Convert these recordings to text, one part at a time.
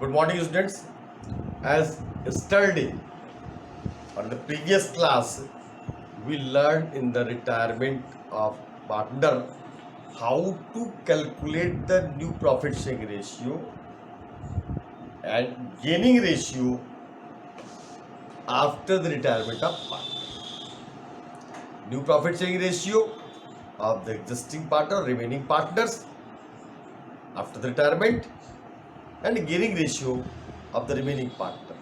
Good morning, students. As yesterday on the previous class, we learned in the retirement of partner how to calculate the new profit sharing ratio and gaining ratio after the retirement of partner. New profit sharing ratio of the existing partner, remaining partners after the retirement, and gaining ratio of the remaining partner.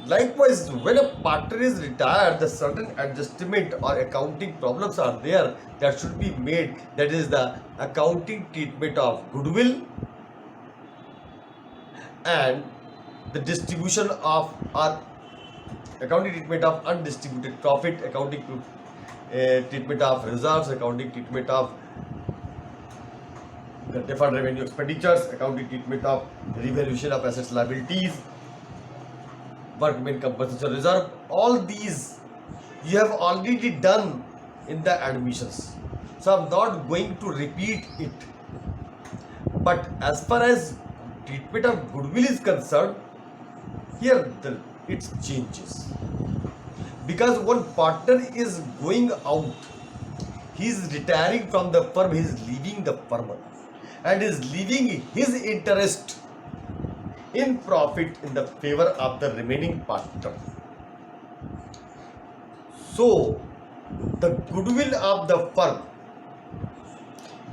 Likewise, when a partner is retired, the certain adjustment or accounting problems are there that should be made. That is the accounting treatment of goodwill and the distribution of or accounting treatment of undistributed profit, accounting treatment of reserves, accounting treatment of the deferred revenue expenditures, accounting treatment of revaluation of assets liabilities, workmen compensation reserve. All these you have already done in the admissions, so I'm not going to repeat it. But as far as treatment of goodwill is concerned, here it changes, because one partner is going out, he is retiring from the firm, he is leaving the firm and is leaving his interest in profit in the favor of the remaining partner. So the goodwill of the firm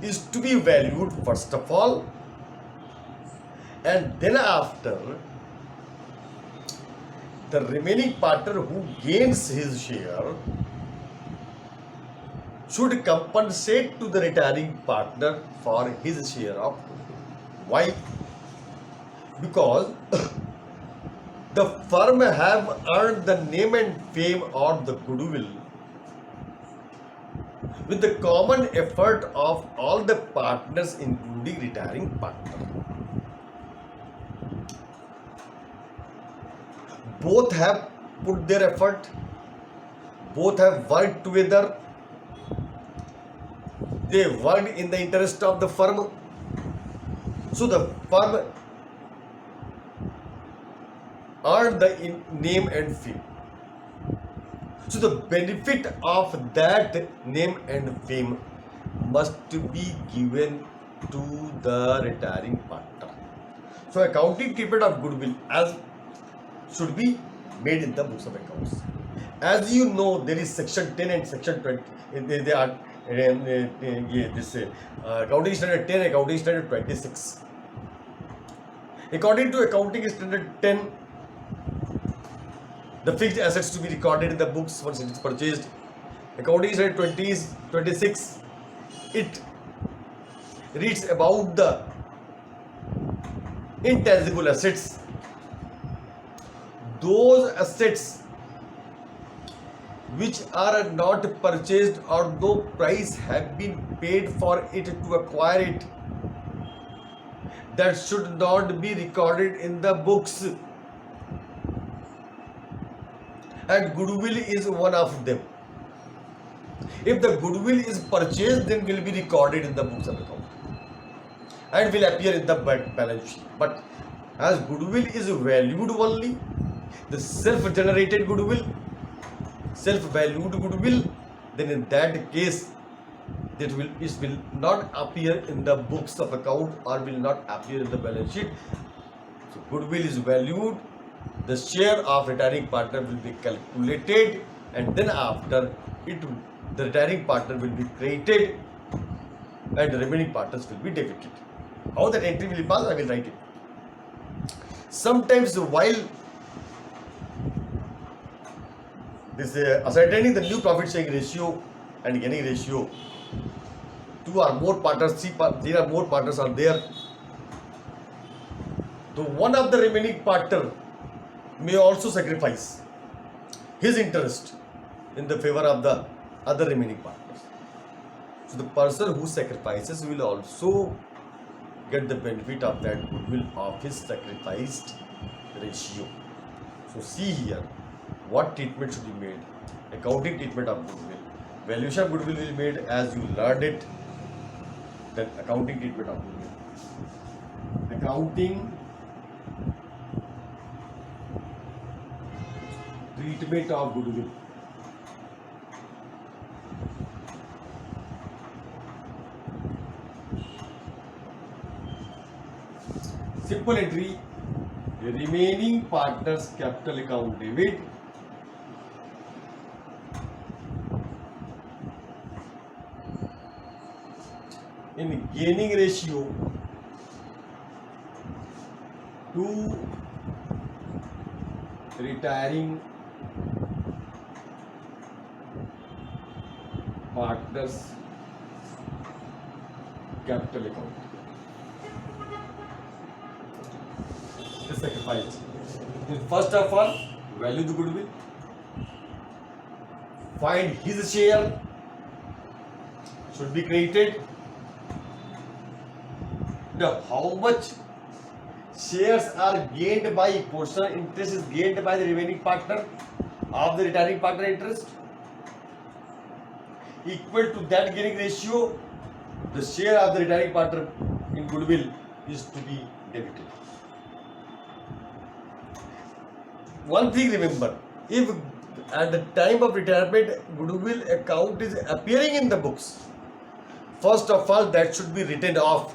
is to be valued first of all, and then after the remaining partner who gains his share should compensate to the retiring partner for his share of goodwill. Why? Because the firm have earned the name and fame or the goodwill with the common effort of all the partners, including retiring partner. Both have put their effort, both have worked together, they worked in the interest of the firm. So the firm earned the name and fame. So the benefit of that name and fame must be given to the retiring partner. So accounting treatment of goodwill as should be made in the books of accounts. As you know, there is section 10 and section 20. They are accounting standard 10, accounting standard 26. According to accounting standard 10, the fixed assets to be recorded in the books once it is purchased. Accounting standard 26, it reads about the intangible assets. Those assets which are not purchased or no price have been paid for it to acquire it, that should not be recorded in the books, and goodwill is one of them. If the goodwill is purchased, then will be recorded in the books of account and will appear in the balance sheet. But as goodwill is valued only, the self-generated goodwill, self-valued goodwill, then in that case it will not appear in the books of account or will not appear in the balance sheet. So goodwill is valued, the share of retiring partner will be calculated, and then after it the retiring partner will be credited and the remaining partners will be debited. How that entry will pass, I will write it. Sometimes while this ascertaining the new profit sharing ratio and gaining ratio, two or more partners, there are more partners are there. So one of the remaining partner may also sacrifice his interest in the favor of the other remaining partners. So the person who sacrifices will also get the benefit of that goodwill of his sacrificed ratio. So see here, what treatment should be made? Accounting treatment of goodwill. Valuation of goodwill will be made as you learned it. Then accounting treatment of goodwill. The accounting treatment of goodwill. Simple entry, remaining partners capital account debit in gaining ratio to retiring partners capital account. The sacrifice. First of all, value the goodwill. Find his share should be created. Now, how much shares are gained by portion interest is gained by the remaining partner of the retiring partner interest equal to that gaining ratio, the share of the retiring partner in goodwill is to be debited. One thing remember, if at the time of retirement goodwill account is appearing in the books, first of all that should be written off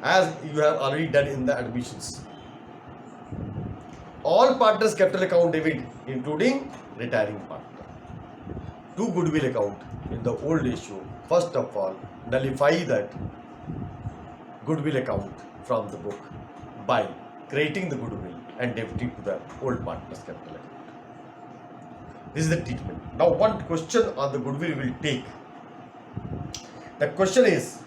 as you have already done in the admissions. All partners capital account debit including retiring partner to goodwill account in the old ratio. First of all, nullify that goodwill account from the book by creating the goodwill and debiting to the old partners capital account. This is the treatment. Now one question on the goodwill will take. The question is,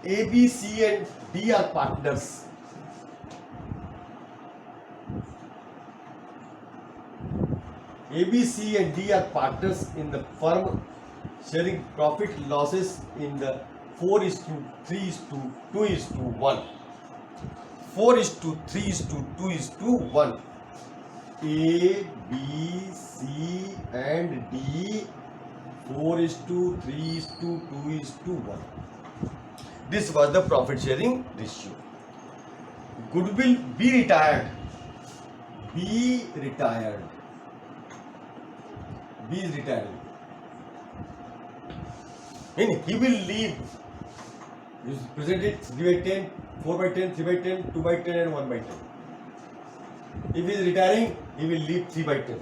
A, B, C and D are partners. A, B, C and D are partners in the firm sharing profit losses in the 4:3:2:1. 4:3:2:1. A, B, C and D 4:3:2:1. This was the profit sharing ratio. Goodwill be retired. B retired. B is retiring. Meaning he will leave. You present it 3/10, 4/10, 3/10, 2/10 and 1/10. If he is retiring, he will leave 3/10,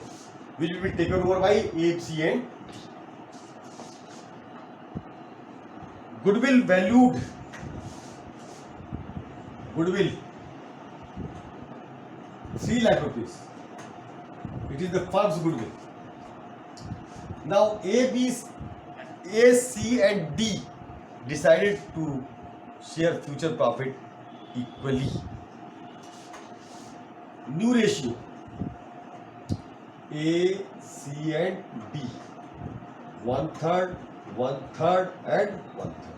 which will be taken over by A, C and D. Goodwill valued. Goodwill 3 lakh rupees. It is the firm's goodwill. Now A, C and D decided to share future profit equally. New ratio A, C and D 1/3, 1/3 and 1/3.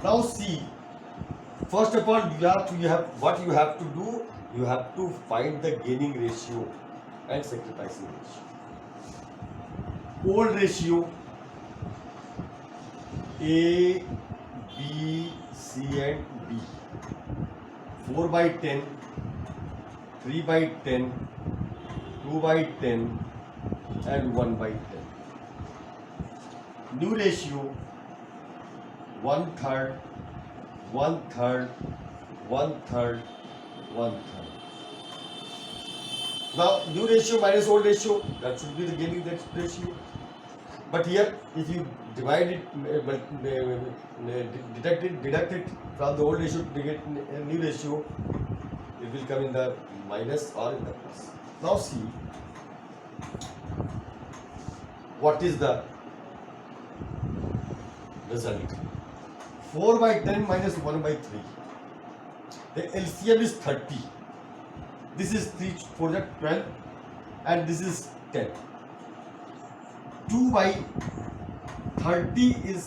Now see, first of all what you have to do, you have to find the gaining ratio and sacrificing ratio. Old ratio A, B, C and D 4/10, 3/10, 2/10 and 1/10. New ratio 1/3, 1/3, 1/3, 1/3. Now new ratio minus old ratio, that should be the gaining that ratio. But here if you divide it, deduct it from the old ratio to get a new ratio, it will come in the minus or in the plus. Now see what is the result. 4/10 minus 1/3. The LCM is 30. This is 3 4 12 and this is 10. 2/30 is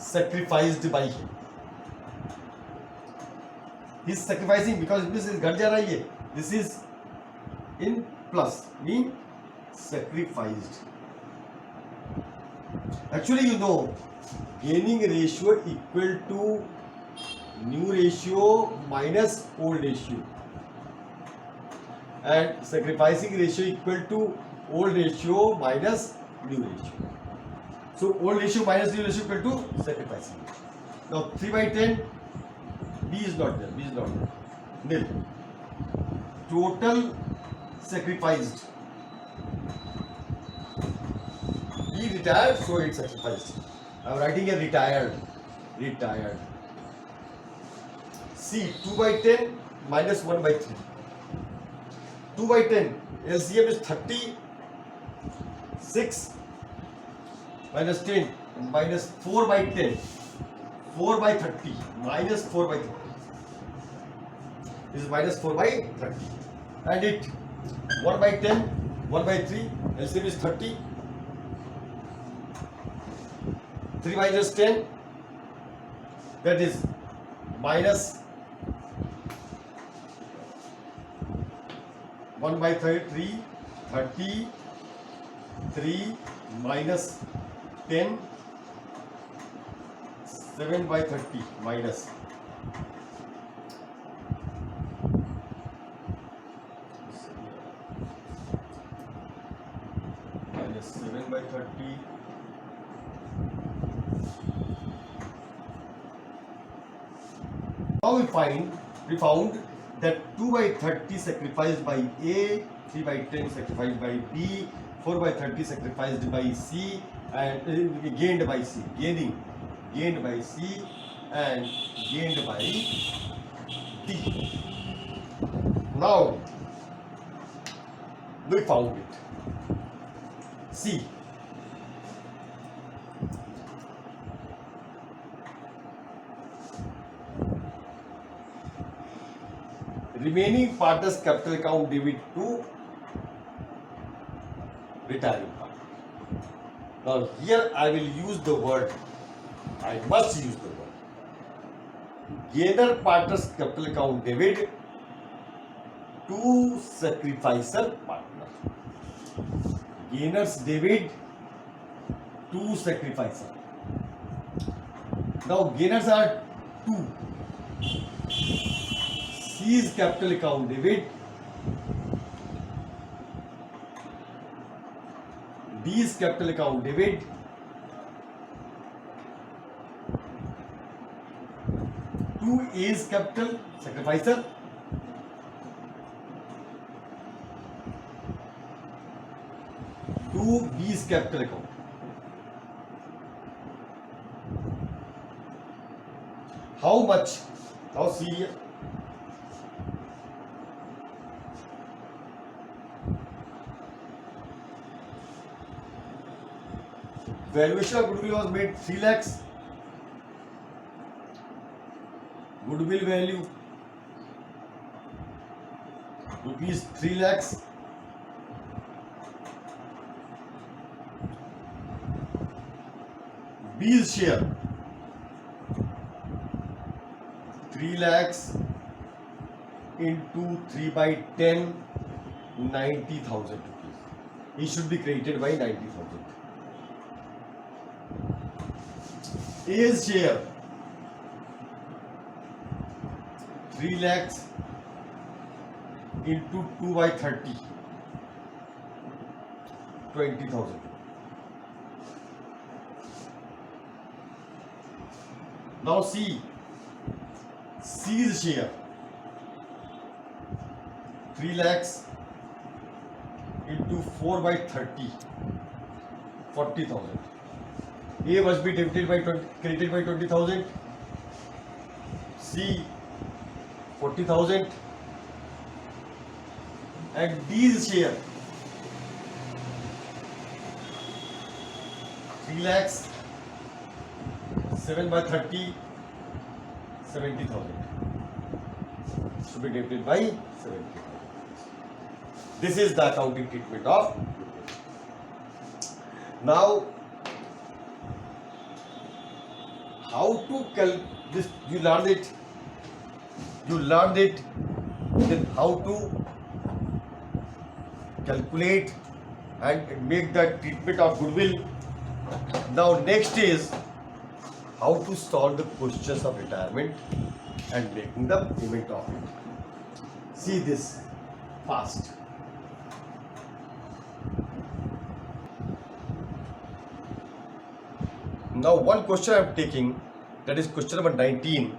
sacrificed by him. He is sacrificing because this is घट जा रहा है. This is in plus, mean sacrificed. Actually, you know, gaining ratio equal to new ratio minus old ratio, and sacrificing ratio equal to old ratio minus new ratio. So old ratio minus new ratio equal to sacrificing. Now 3 by 10, B is not there, nil. Total sacrificed. He retired, so it sacrificed. I am writing a retired. C, 2 by 10 minus 1 by 3. 2 by 10, LCM is 36 minus 10 minus 4 by 10. 4 by 30 minus 4 by 30. This is minus 4 by 30. And it 1 by 10, 1 by 3, LCM is 30. 3 minus 10, that is minus 1 by 3, 30, 3 minus 10, 7 by 30 minus minus 7 by 30. Now we found that 2 by 30 sacrificed by A, 3 by 10 sacrificed by B, 4 by 30 sacrificed by C, and gained by C, gained by C, and gained by D. Now we found it. C. Remaining partners capital account debit to retiring partner. Now here I will use the word, I must use the word, gainer partners capital account debit to sacrificer partner. Gainers debit to sacrificer. Now gainers are 2. C's capital account debit, D's capital account debit, to A's capital sacrificer, to B's capital account. How much? Now see here. Valuation of goodwill was made 3 lakhs. Goodwill value rupees 3 lakhs. B's share 3 lakhs into 3 by 10, 90,000 rupees. He should be credited by 90,000. A's share 3 lakhs into 2 by 30, 20,000. Now see, C's share 3 lakhs into 4 by 30, 40,000. A must be credited by 20,000. C 40,000. And D's share 3 lakhs, 7 by 30, 70,000. Should be credited by 70,000. This is the accounting treatment of now. How to this you learned it. Then how to calculate and make the treatment of goodwill. Now next is how to solve the questions of retirement and making the payment of it. See this fast. Now one question I am taking, that is question number 19.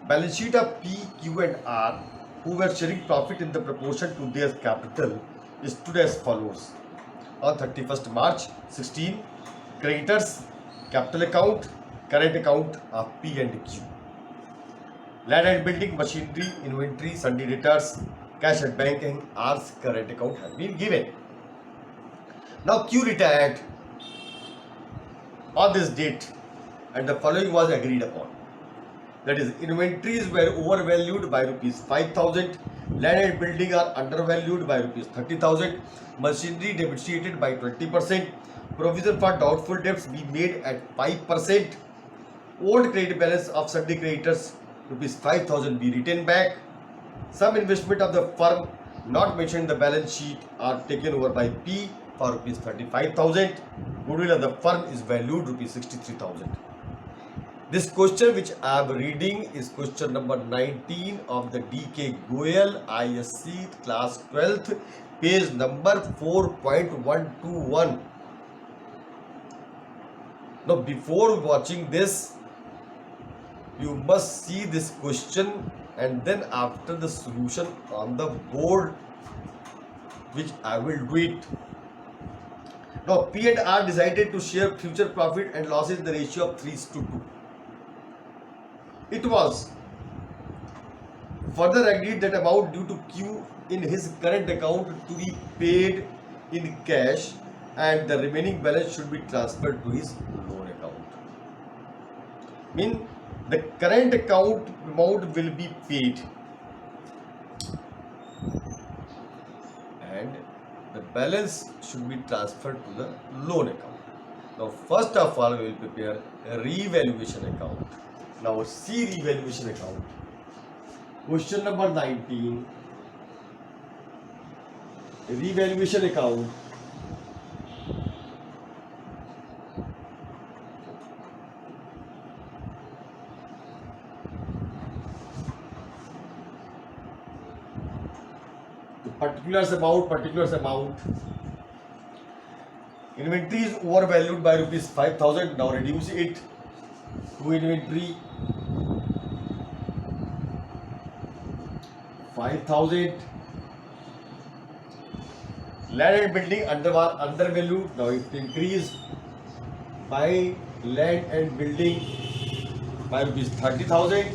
Balance sheet of P, Q and R, who were sharing profit in the proportion to their capital, stood as follows. On 31st March 16, creditors capital account, current account of P and Q. Land and building, machinery, inventory, sundry debtors, cash at bank and R's current account have been given. Now Q retired on this date and the following was agreed upon. That is, inventories were overvalued by rupees 5,000, land and building are undervalued by rupees 30,000, machinery depreciated by 20%, provision for doubtful debts be made at 5%, old credit balance of sundry creditors rupees 5,000 be written back, some investment of the firm not mentioned in the balance sheet are taken over by P for rupees 35,000, goodwill of the firm is valued rupees 63,000. This question which I am reading is question number 19 of the D.K. Goyal ISC class 12th, page number 4.121. Now before watching this, you must see this question and then after the solution on the board, which I will do it. Now P and R decided to share future profit and losses in the ratio of 3:2. It was further agreed that amount due to Q in his current account to be paid in cash and the remaining balance should be transferred to his loan account. Mean the current account amount will be paid and the balance should be transferred to the loan account. Now first of all we will prepare a revaluation account. Now see revaluation account. Question number 19. Revaluation account. The particulars amount. Inventory is overvalued by rupees 5,000. Now reduce it to inventory 5,000. Land and building undervalued. Now it increased by land and building by rupees 30,000.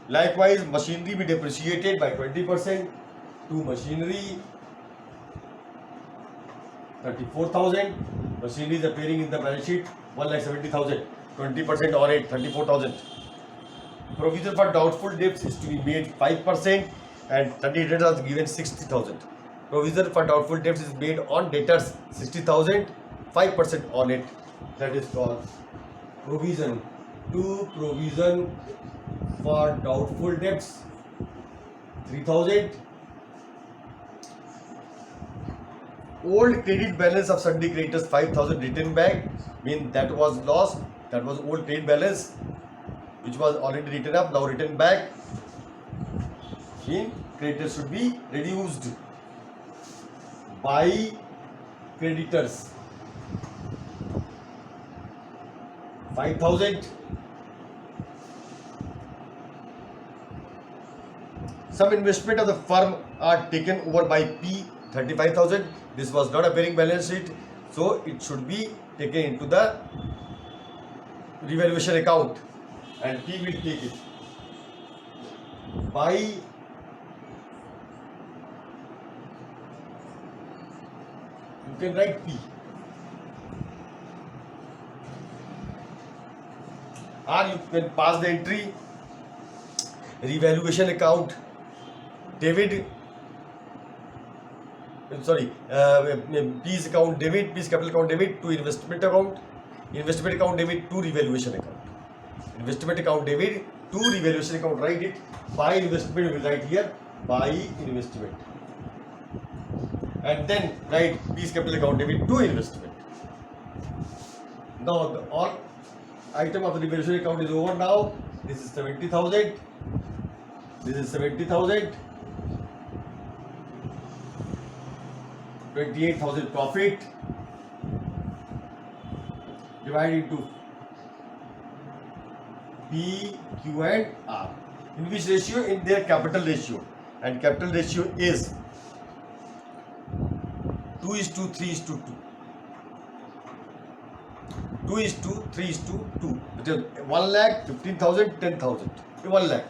Likewise, machinery be depreciated by 20% to machinery 34,000. Machinery is appearing in the balance sheet 1,70,000. 20% on it 34,000. Provision for doubtful debts is to be made 5% and sundry debtors given 60,000. Provision for doubtful debts is made on debtors 60,000, 5% on it. That is called provision. To provision for doubtful debts 3,000. Old credit balance of sundry creditors 5,000 written back, mean that was lost. That was old credit balance which was already written up, now written back. Mean creditors should be reduced by creditors 5,000. Some investment of the firm are taken over by P 35,000. This was not appearing balance sheet, so it should be taken into the revaluation account and P will take it by you can write P or you can pass the entry revaluation account David P's account debit, P's capital account debit to investment account debit to revaluation account. Investment account debit to revaluation account, write it. By investment, we will write here by investment. And then write P's capital account debit to investment. Now all item of the revaluation account is over now. This is 70,000. This is 70,000. 28,000 profit. Divided into P, Q and R. In which ratio? In their capital ratio. And capital ratio is 2:3:2. 2:3:2. Which is 1 lakh, 15,000, 10,000. 1 lakh.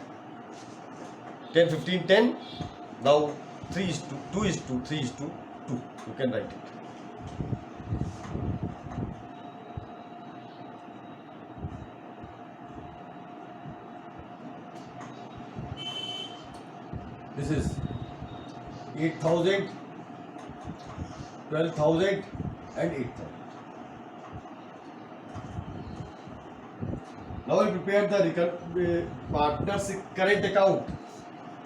10, 15, 10. Now 2:3:2. You can write it. This is 8,000, 12,000 and 8,000. Now we prepare the partner's current account,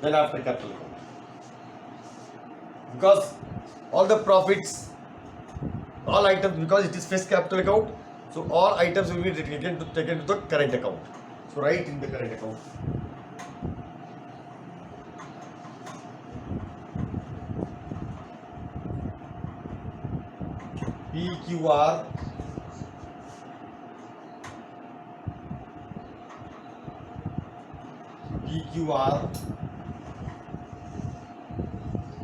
then after capital account. Because all the profits, all items, because it is fixed capital account, so all items will be taken to the current account. So write in the current account. PQR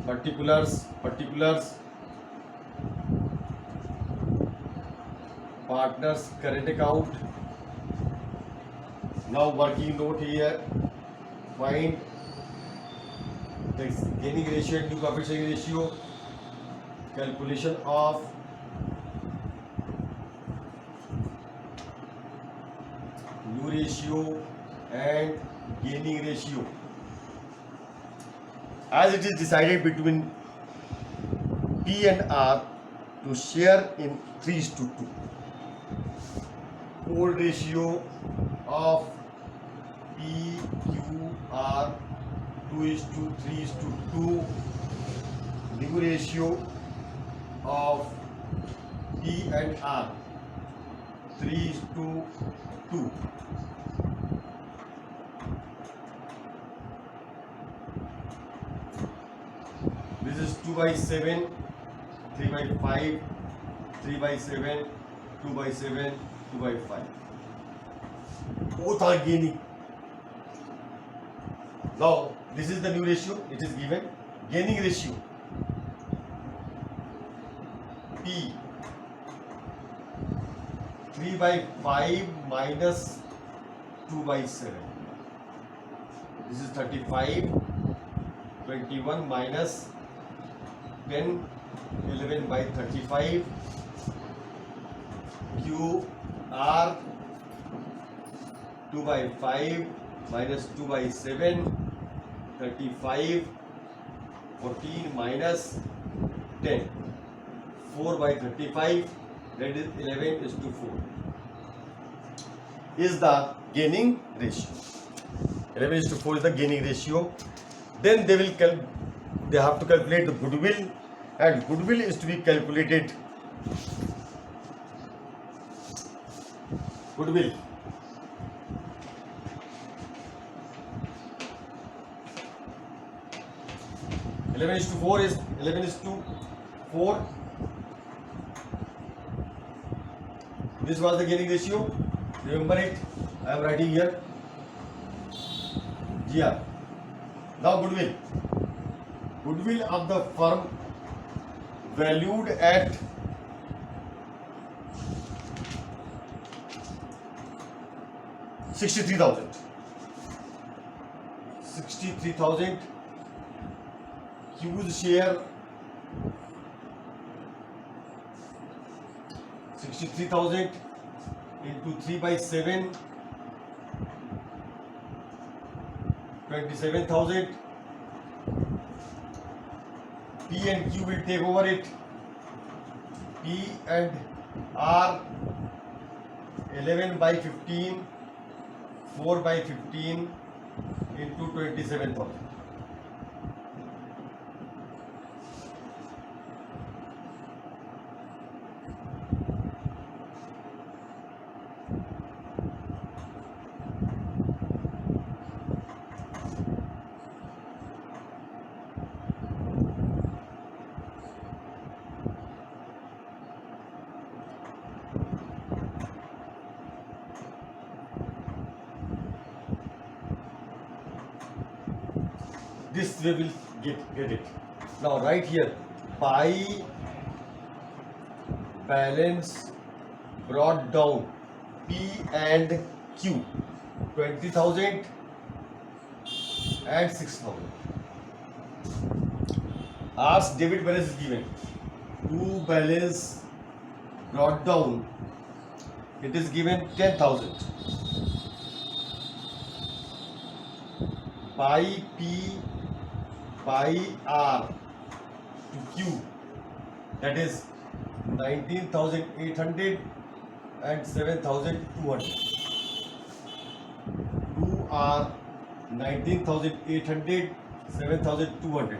particulars partners current account. Now working note here, find the gaining ratio and new profit sharing ratio, calculation of new ratio and gaining ratio, as it is decided between P and R to share in 3:2. Old ratio of PQR 2:3:2. New ratio of P and R 3:2. This is 2/7, 3/5, 3/7, 2/7, 2/5. Both are gaining. Now this is the new ratio. It is given. Gaining ratio P 3/5 minus 2/7. This is 35. 21 minus 10, 11/35. QR 2/5 minus 2/7, 35. 14 minus 10, 4/35. That is 11:4. Is the gaining ratio. 11:4 is the gaining ratio. Then they have to calculate the goodwill, and goodwill is to be calculated. Goodwill 11:4 is 11:4. This was the gaining ratio. Remember it. I am writing here. GR. Now goodwill. Goodwill of the firm valued at 63,000. 63,000. Q's share 63,000 into 3/7, 27,000. P and Q will take over it. P and R 11/15, 4/15 into 27,000. This way will get it. Now right here, by balance brought down, P and Q, 20,000 and 6,000. R's debit balance is given. To balance brought down, it is given 10,000. By P by R to Q, that is 19,800 and 7,200. To R, 19,800, 7,200.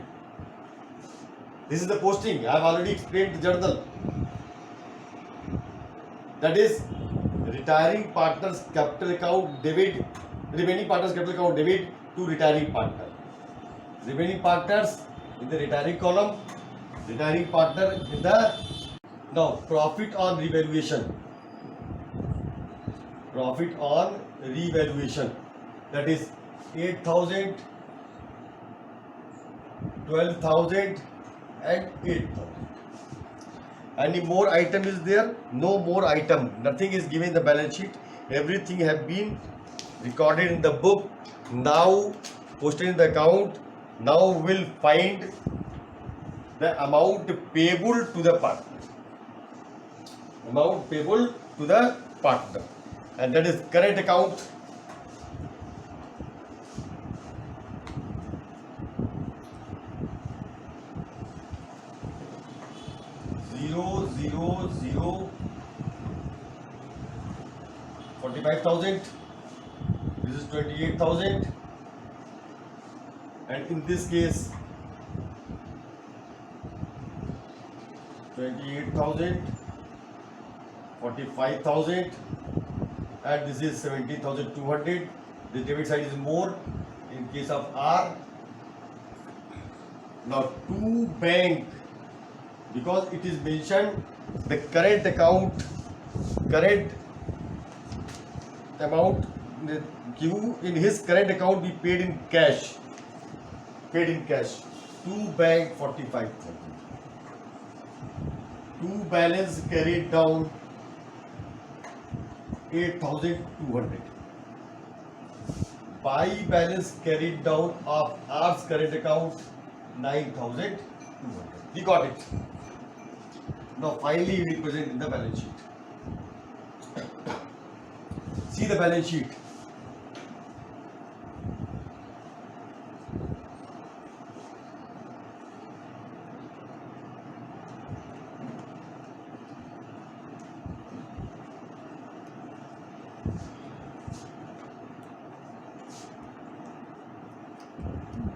This is the posting. I have already explained the journal. That is retiring partners capital account debit, remaining partners capital account debit to retiring partner. Remaining partners in the retiring column, retiring partner in the. Now profit on revaluation. Profit on revaluation, that is 8,000, 12,000 and 8,000. Any more item is there? No more item. Nothing is given in the balance sheet. Everything have been recorded in the book. Now posted in the account. Now we'll find the amount payable to the partner. Amount payable to the partner, and that is current account. Zero 45,000. This is 28,000, and in this case 28,000, 45,000, and this is 17,200. The debit side is more in case of R. Now to bank, because it is mentioned the current account, current amount Q in his current account be paid in cash. Paid in cash. To bank 45,000. To balance carried down 8,200. By balance carried down of R's current account 9,200. We got it. Now finally we present in the balance sheet. See the balance sheet.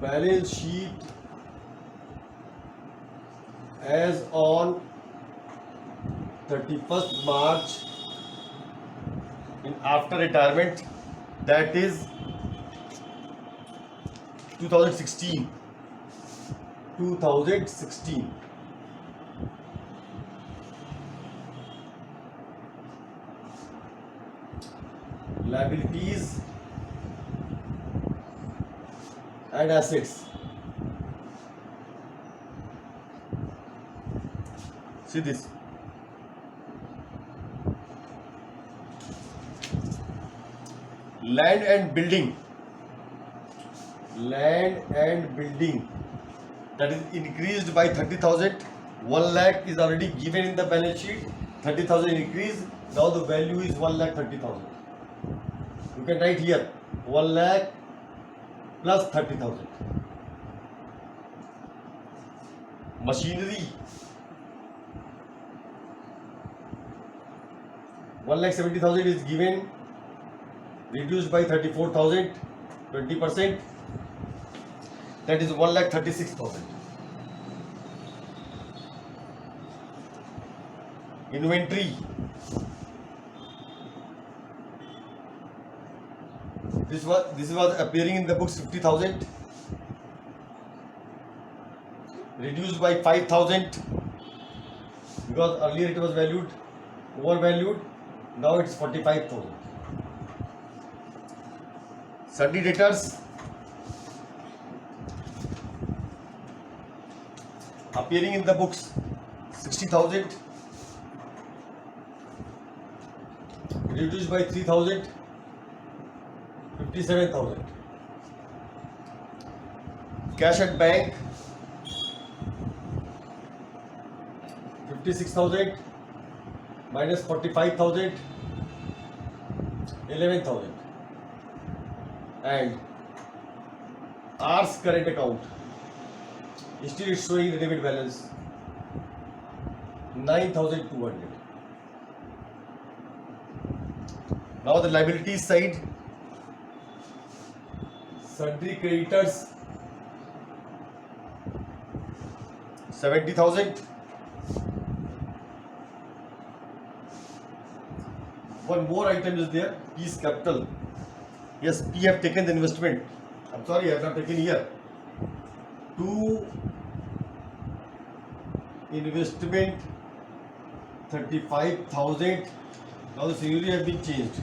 Balance sheet as on 31st March in after retirement, that is 2016. 2016. Liabilities and assets. See this. Land and building. Land and building, that is increased by 30,000. 1 lakh is already given in the balance sheet. 30,000 increase. Now the value is 1,30,000. You can write here 1 lakh plus 30,000. Machinery, 1,70,000 is given, reduced by 34,000, 20%. That is 1,36,000. Inventory, this was appearing in the books 50,000, reduced by 5,000 because earlier it was valued overvalued. Now it's 45,000. Sundry debtors, appearing in the books 60,000, reduced by 3,000, 57,000. Cash at bank 56,000 minus 45,000, 11,000. And ours current account still is showing the debit balance 9,200. Now the liabilities side, sundry creditors 70,000. One more item is there, P's capital. Yes, P have taken the investment. I'm sorry, I have not taken here. To investment 35,000. Now the scenario has been changed.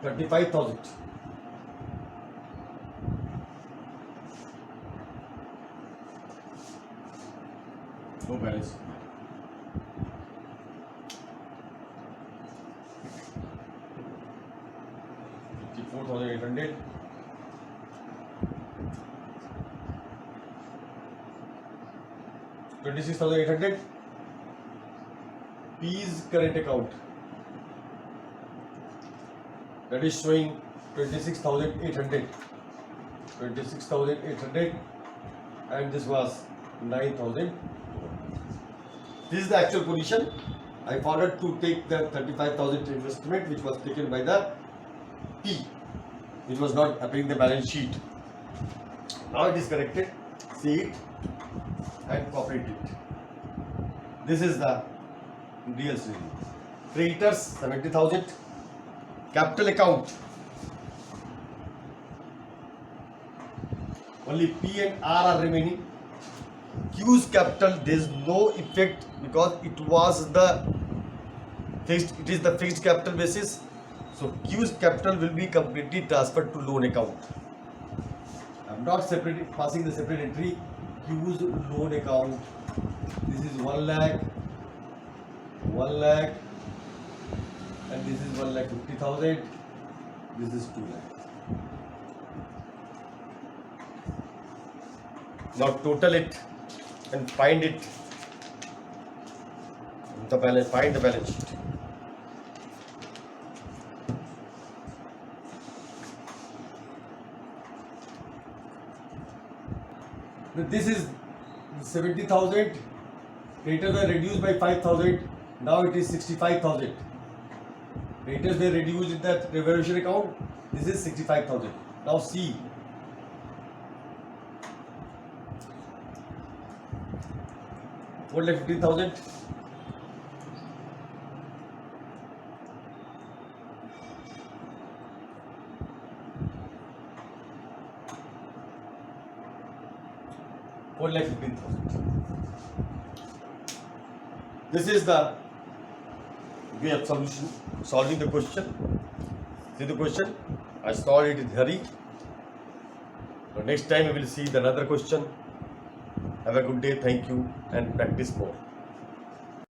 $35,000. No balance. $54,800. $26,800. P's current account. That is showing 26,800, 26,800, and this was 9,000. This is the actual position. I forgot to take the 35,000 investment which was taken by the P, which was not appearing in the balance sheet. Now it is corrected. See it and incorporate it. This is the real story. Creditors 70,000. Capital account, only P and R are remaining. Q's capital, there is no effect because it was the fixed. It is the fixed capital basis. So Q's capital will be completely transferred to loan account. I am not separating, passing the separate entry. Q's loan account. This is 1 lakh, 1 lakh. And this is 1,50,000. This is 2 lakh. Now total it and find it. The balance. Find the balance sheet. This is 70,000. Creditors were reduced by 5,000. Now it is 65,000. Creditors were reduced in that revaluation account. This is 65,000. Now see. What like 15,000? What like 15,000? This is the way of solving the question. See the question? I solved it in hurry. But next time we will see the another question. Have a good day. Thank you and practice more.